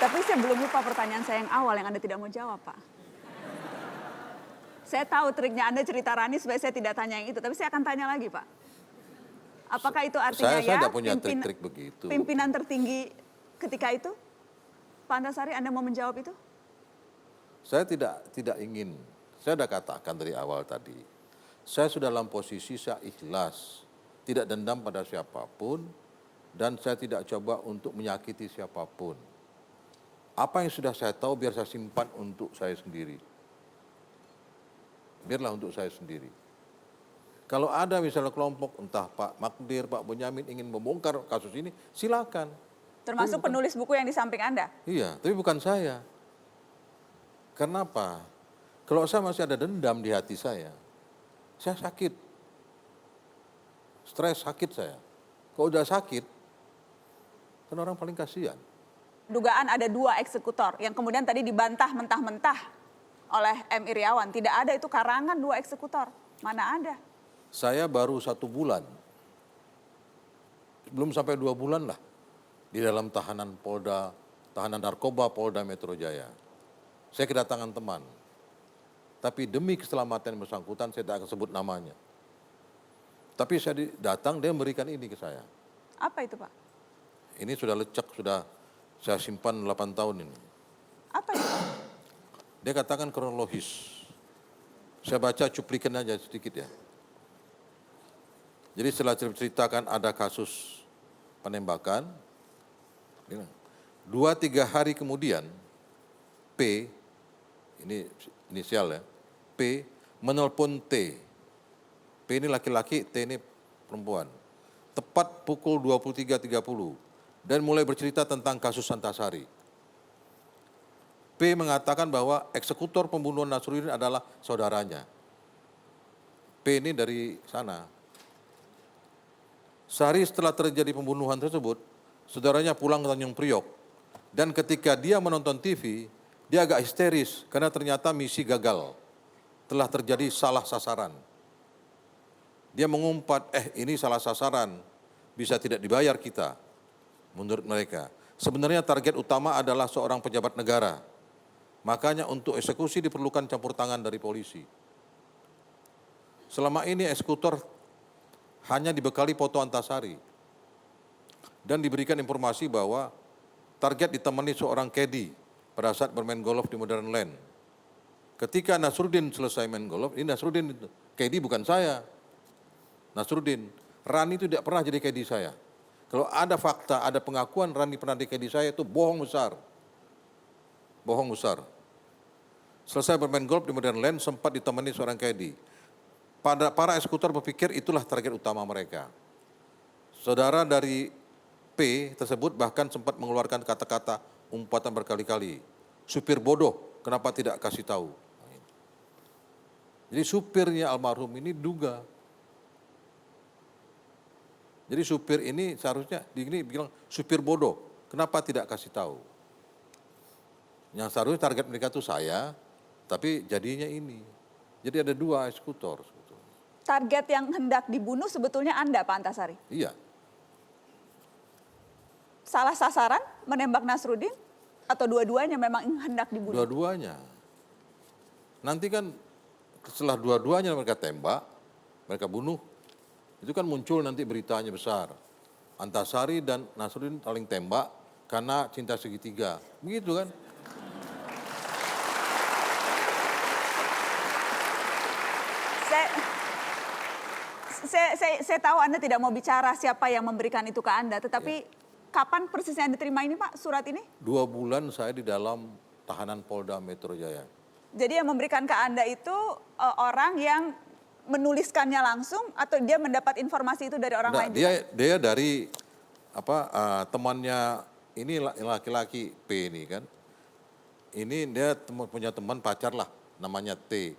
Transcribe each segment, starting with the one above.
Tapi saya belum lupa pertanyaan saya yang awal yang Anda tidak mau jawab, Pak. Saya tahu triknya Anda cerita Rani supaya saya tidak tanya yang itu, tapi saya akan tanya lagi, Pak. Apakah itu artinya Saya ya tidak punya trik-trik begitu. pimpinan tertinggi ketika itu? Pak Antasari, Anda mau menjawab itu? Saya tidak ingin, saya sudah katakan dari awal tadi, saya sudah dalam posisi saya ikhlas, tidak dendam pada siapapun, dan saya tidak coba untuk menyakiti siapapun. Apa yang sudah saya tahu biar saya simpan untuk saya sendiri. Biarlah untuk saya sendiri. Kalau ada misalnya kelompok, entah Pak Magdir, Pak Bonyamin ingin membongkar kasus ini, silakan. Termasuk penulis buku yang di samping Anda? Iya, tapi bukan saya. Kenapa? Kalau saya masih ada dendam di hati saya sakit. Stres sakit saya. Kalau udah sakit, kan orang paling kasihan. Dugaan ada 2 eksekutor yang kemudian tadi dibantah mentah-mentah oleh M. Iryawan. Tidak ada itu karangan 2 eksekutor. Mana ada? Saya baru 1 bulan, belum sampai 2 bulan lah, di dalam tahanan narkoba Polda Metro Jaya. Saya kedatangan teman, tapi demi keselamatan yang bersangkutan saya tidak akan sebut namanya. Tapi saya datang, dia memberikan ini ke saya. Apa itu, Pak? Ini sudah lecek, sudah saya simpan 8 tahun ini. Apa itu, Pak? Dia katakan kronologis. Saya baca cuplikan aja sedikit ya. Jadi setelah ceritakan ada kasus penembakan, 2-3 hari kemudian, P, ini inisial ya, P menelpon T. P ini laki-laki, T ini perempuan. Tepat pukul 23.30 dan mulai bercerita tentang kasus Antasari. P mengatakan bahwa eksekutor pembunuhan Nasruddin adalah saudaranya. P ini dari sana. Sehari setelah terjadi pembunuhan tersebut, saudaranya pulang ke Tanjung Priok. Dan ketika dia menonton TV, dia agak histeris karena ternyata misi gagal. Telah terjadi salah sasaran. Dia mengumpat, ini salah sasaran, bisa tidak dibayar kita. Menurut mereka, sebenarnya target utama adalah seorang pejabat negara. Makanya untuk eksekusi diperlukan campur tangan dari polisi. Selama ini eksekutor hanya dibekali foto Antasari dan diberikan informasi bahwa target ditemani seorang caddy pada saat bermain golf di Modern Land. Ketika Nasruddin selesai main golf, ini Nasruddin itu, caddy bukan saya. Nasruddin, Rani itu tidak pernah jadi caddy saya. Kalau ada fakta, ada pengakuan Rani pernah jadi caddy saya, itu bohong besar. Bohong besar. Selesai bermain golf di Modern Land, sempat ditemani seorang caddy. Para eksekutor berpikir itulah target utama mereka. Saudara dari P tersebut bahkan sempat mengeluarkan kata-kata umpatan berkali-kali. Supir bodoh, kenapa tidak kasih tahu? Jadi supirnya almarhum ini duga. Jadi supir ini seharusnya bilang supir bodoh, kenapa tidak kasih tahu? Yang seharusnya target mereka itu saya, tapi jadinya ini. Jadi ada 2 eksekutor. Target yang hendak dibunuh sebetulnya Anda, Pak Antasari? Iya. Salah sasaran menembak Nasruddin? Atau dua-duanya memang hendak dibunuh? Dua-duanya. Nanti kan setelah dua-duanya mereka tembak, mereka bunuh, itu kan muncul nanti beritanya besar. Antasari dan Nasruddin saling tembak karena cinta segitiga. Begitu kan? Saya tahu Anda tidak mau bicara siapa yang memberikan itu ke Anda, tetapi kapan persisnya Anda diterima ini, Pak, surat ini? 2 bulan saya di dalam tahanan Polda Metro Jaya. Jadi yang memberikan ke Anda itu orang yang menuliskannya langsung atau dia mendapat informasi itu dari orang lain? Dia dari temannya ini laki-laki P ini kan. Ini dia punya teman pacar lah, namanya T.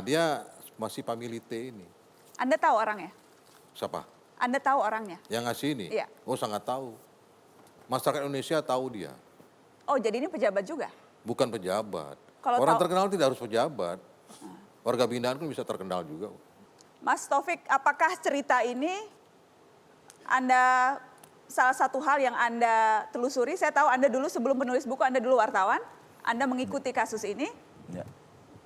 Dia masih family T ini. Anda tahu orangnya? Siapa? Anda tahu orangnya? Yang ngasih ini? Iya. Oh, sangat tahu. Masyarakat Indonesia tahu dia. Oh, jadi ini pejabat juga? Bukan pejabat. Kalau orang tahu, terkenal tidak harus pejabat. Warga binaan pun bisa terkenal juga. Mas Taufik, apakah cerita ini Anda salah satu hal yang Anda telusuri, saya tahu Anda dulu sebelum penulis buku, Anda dulu wartawan, Anda mengikuti kasus ini. Ya.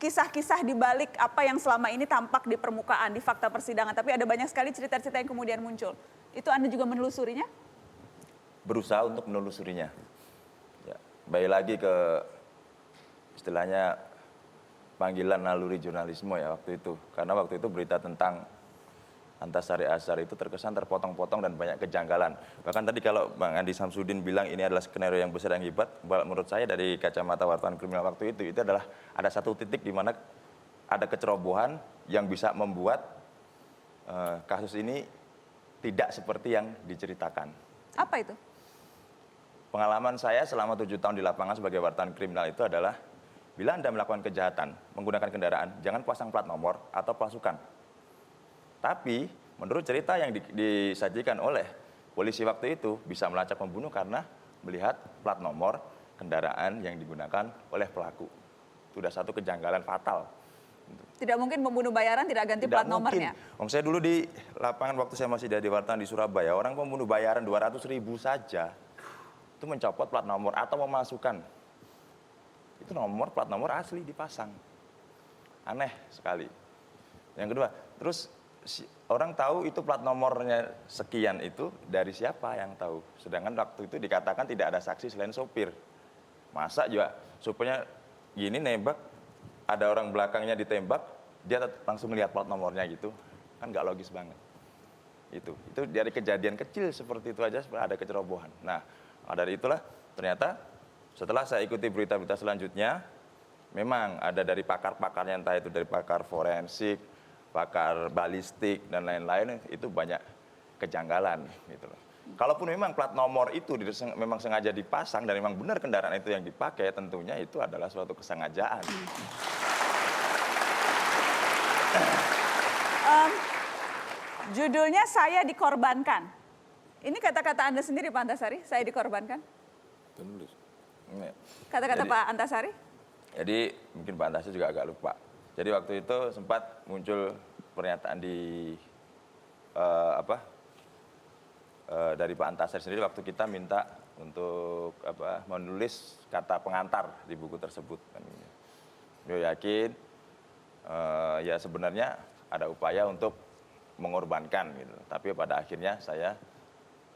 Kisah-kisah di balik apa yang selama ini tampak di permukaan, di fakta persidangan. Tapi ada banyak sekali cerita-cerita yang kemudian muncul. Itu Anda juga menelusurinya? Berusaha untuk menelusurinya. Ya. Baik lagi ke istilahnya panggilan naluri jurnalisme ya waktu itu. Karena waktu itu berita tentang Antasari Azhar itu terkesan terpotong-potong dan banyak kejanggalan. Bahkan tadi kalau Bang Andi Samsudin bilang ini adalah skenario yang besar yang hebat, menurut saya dari kacamata wartawan kriminal waktu itu adalah ada satu titik di mana ada kecerobohan yang bisa membuat kasus ini tidak seperti yang diceritakan. Apa itu? Pengalaman saya selama 7 tahun di lapangan sebagai wartawan kriminal itu adalah bila Anda melakukan kejahatan menggunakan kendaraan, jangan pasang plat nomor atau pasukan. Tapi menurut cerita yang disajikan oleh polisi waktu itu bisa melacak pembunuh karena melihat plat nomor kendaraan yang digunakan oleh pelaku. Itu sudah satu kejanggalan fatal. Tidak mungkin pembunuh bayaran tidak ganti Tidak plat mungkin. nomornya. Saya dulu di lapangan waktu saya masih jadi wartawan di Surabaya, orang pembunuh bayaran 200.000 saja itu mencopot plat nomor atau memasukkan. Itu plat nomor asli dipasang. Aneh sekali. Yang kedua, terus orang tahu itu plat nomornya sekian itu dari siapa yang tahu. Sedangkan waktu itu dikatakan tidak ada saksi selain sopir. Masa juga sopirnya gini nembak, ada orang belakangnya ditembak, dia langsung melihat plat nomornya gitu. Kan nggak logis banget. Itu dari kejadian kecil seperti itu aja ada kecerobohan. Nah, dari itulah ternyata setelah saya ikuti berita-berita selanjutnya, memang ada dari pakar-pakarnya, entah itu dari pakar forensik, pakar balistik dan lain-lain, itu banyak kejanggalan gitu loh. Kalaupun memang plat nomor itu memang sengaja dipasang dan memang benar kendaraan itu yang dipakai, tentunya itu adalah suatu kesengajaan. Judulnya Saya Dikorbankan. Ini kata-kata Anda sendiri Pak Antasari, saya dikorbankan? Penulis. Kata-kata Pak Antasari? Jadi mungkin Pak Antasari juga agak lupa. Jadi waktu itu sempat muncul pernyataan dari Pak Antasari sendiri waktu kita minta untuk menulis kata pengantar di buku tersebut. Beliau yakin ya sebenarnya ada upaya untuk mengorbankan gitu. Tapi pada akhirnya saya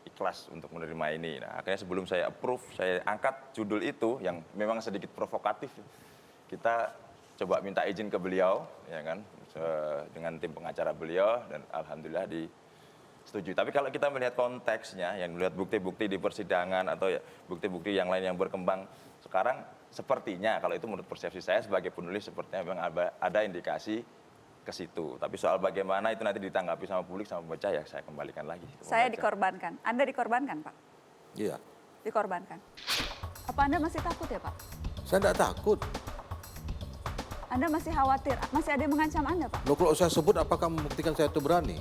ikhlas untuk menerima ini. Nah, akhirnya sebelum saya approve, saya angkat judul itu yang memang sedikit provokatif. Kita coba minta izin ke beliau, ya kan, dengan tim pengacara beliau, dan alhamdulillah disetujui. Tapi kalau kita melihat konteksnya, yang melihat bukti-bukti di persidangan atau ya, bukti-bukti yang lain yang berkembang sekarang, sepertinya kalau itu menurut persepsi saya sebagai penulis, sepertinya memang ada indikasi ke situ. Tapi soal bagaimana itu nanti ditanggapi sama publik, sama pembaca, ya saya kembalikan lagi. Saya dikorbankan. Anda dikorbankan, Pak? Iya. Dikorbankan. Apa Anda masih takut ya, Pak? Saya tidak takut. Anda masih khawatir? Masih ada yang mengancam Anda, Pak? Loh, kalau saya sebut apakah membuktikan saya itu berani?